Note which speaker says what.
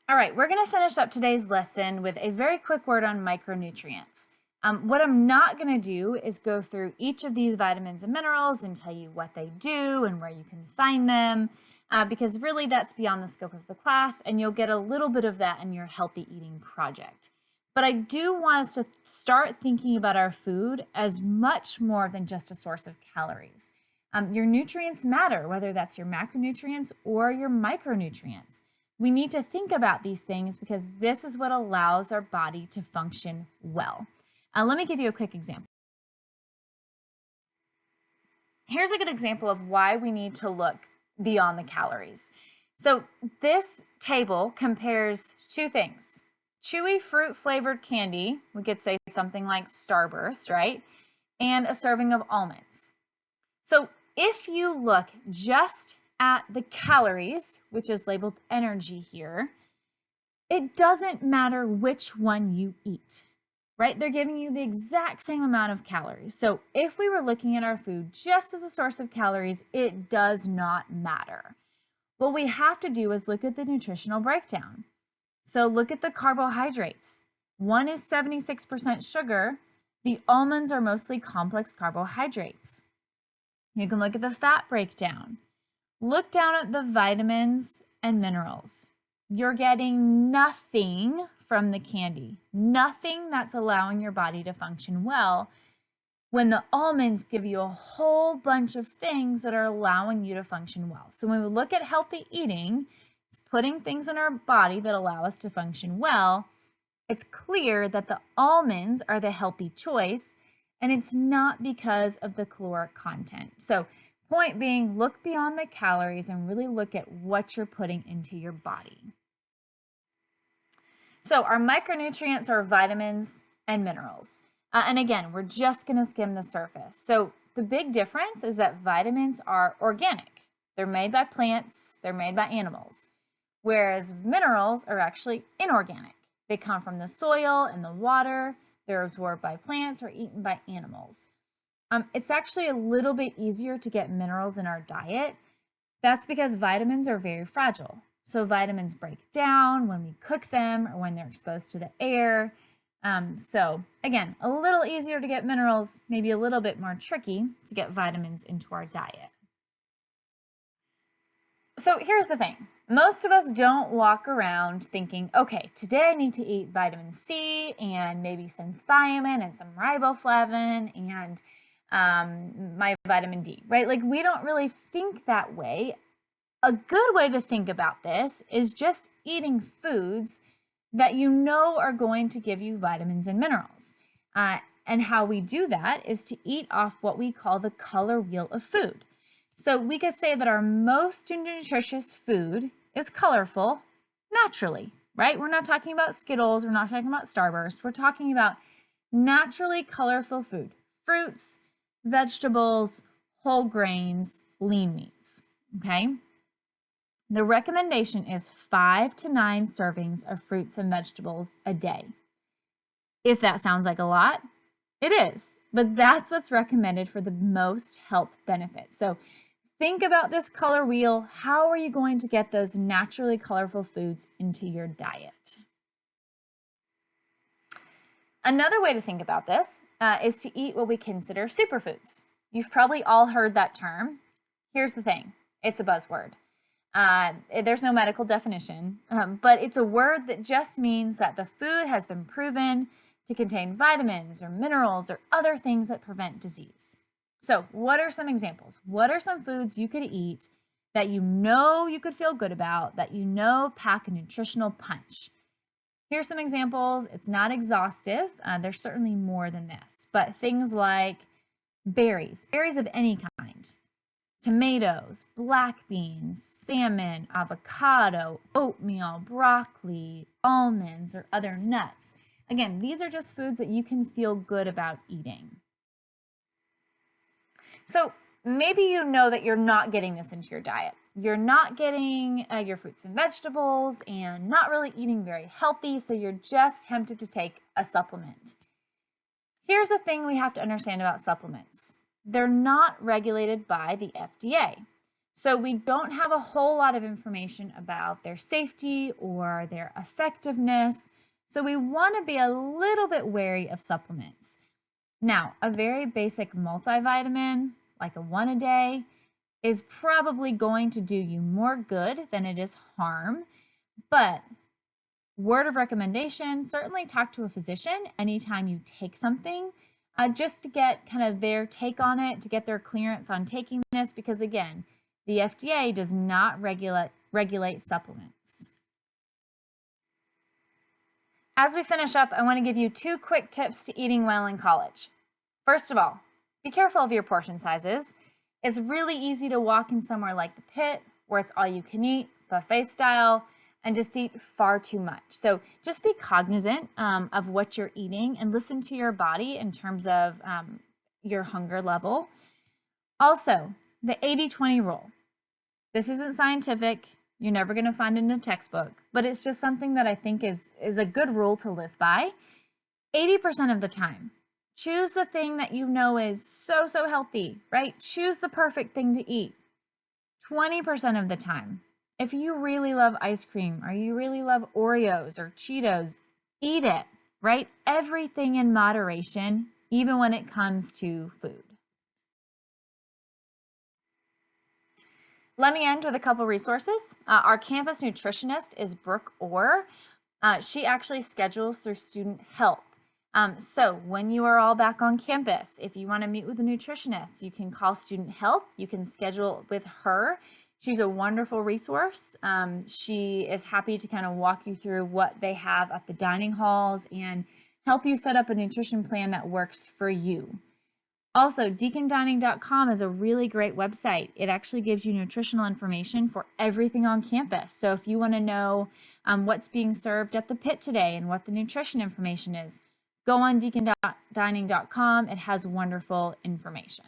Speaker 1: All right, we're going to finish up today's lesson with a very quick word on micronutrients. What I'm not going to do is go through each of these vitamins and minerals and tell you what they do and where you can find them, because really that's beyond the scope of the class, and you'll get a little bit of that in your healthy eating project. But I do want us to start thinking about our food as much more than just a source of calories. Your nutrients matter, whether that's your macronutrients or your micronutrients. We need to think about these things because this is what allows our body to function well. Let me give you a quick example. Here's a good example of why we need to look beyond the calories. So this table compares two things. Chewy fruit flavored candy, we could say something like Starburst, right? And a serving of almonds. So if you look just at the calories, which is labeled energy here, it doesn't matter which one you eat, right? They're giving you the exact same amount of calories. So if we were looking at our food just as a source of calories, it does not matter. What we have to do is look at the nutritional breakdown. So look at the carbohydrates. One is 76% sugar. The almonds are mostly complex carbohydrates. You can look at the fat breakdown. Look down at the vitamins and minerals. You're getting nothing from the candy, nothing that's allowing your body to function well, when the almonds give you a whole bunch of things that are allowing you to function well. So when we look at healthy eating, it's putting things in our body that allow us to function well. It's clear that the almonds are the healthy choice, and it's not because of the caloric content. So point being, look beyond the calories and really look at what you're putting into your body. So our micronutrients are vitamins and minerals. And again, we're just going to skim the surface. So the big difference is that vitamins are organic. They're made by plants, they're made by animals, whereas minerals are actually inorganic. They come from the soil and the water, they're absorbed by plants or eaten by animals. It's actually a little bit easier to get minerals in our diet. That's because vitamins are very fragile. So vitamins break down when we cook them or when they're exposed to the air. So again, a little easier to get minerals, maybe a little bit more tricky to get vitamins into our diet. So here's the thing. Most of us don't walk around thinking, okay, today I need to eat vitamin C and maybe some thiamine and some riboflavin and my vitamin D, right? Like we don't really think that way. A good way to think about this is just eating foods that you know are going to give you vitamins and minerals. And how we do that is to eat off what we call the color wheel of food. So we could say that our most nutritious food is colorful naturally, right? We're not talking about Skittles, we're not talking about Starburst, we're talking about naturally colorful food, fruits, vegetables, whole grains, lean meats, okay? The recommendation is 5 to 9 servings of fruits and vegetables a day. If that sounds like a lot, it is, but that's what's recommended for the most health benefits. So think about this color wheel. How are you going to get those naturally colorful foods into your diet? Another way to think about this is to eat what we consider superfoods. You've probably all heard that term. Here's the thing, it's a buzzword. There's no medical definition, but it's a word that just means that the food has been proven to contain vitamins or minerals or other things that prevent disease. So what are some examples? What are some foods you could eat that you know you could feel good about, that you know pack a nutritional punch? Here's some examples. It's not exhaustive. There's certainly more than this, but things like berries of any kind, tomatoes, black beans, salmon, avocado, oatmeal, broccoli, almonds, or other nuts. Again, these are just foods that you can feel good about eating. So maybe you know that you're not getting this into your diet. You're not getting your fruits and vegetables and not really eating very healthy, so you're just tempted to take a supplement. Here's the thing we have to understand about supplements. They're not regulated by the FDA. So we don't have a whole lot of information about their safety or their effectiveness. So we want to be a little bit wary of supplements. Now, a very basic multivitamin, like a one a day, is probably going to do you more good than it is harm. But word of recommendation, certainly talk to a physician anytime you take something, just to get kind of their take on it, to get their clearance on taking this, because again, the FDA does not regulate supplements. As we finish up, I want to give you 2 quick tips to eating well in college. First of all, be careful of your portion sizes. It's really easy to walk in somewhere like the Pit, where it's all you can eat, buffet style, and just eat far too much. So just be cognizant of what you're eating and listen to your body in terms of your hunger level. Also, the 80-20 rule. This isn't scientific. You're never going to find it in a textbook, but it's just something that I think is a good rule to live by. 80% of the time, choose the thing that you know is so healthy, right? Choose the perfect thing to eat. 20% of the time, if you really love ice cream or you really love Oreos or Cheetos, eat it, right? Everything in moderation, even when it comes to food. Let me end with a couple resources. Our campus nutritionist is Brooke Orr. She actually schedules through Student Health. So when you are all back on campus, if you want to meet with a nutritionist, you can call Student Health. You can schedule with her. She's a wonderful resource. She is happy to kind of walk you through what they have at the dining halls and help you set up a nutrition plan that works for you. Also, deacondining.com is a really great website. It actually gives you nutritional information for everything on campus. So if you want to know what's being served at the Pit today and what the nutrition information is, go on deacondining.com. It has wonderful information.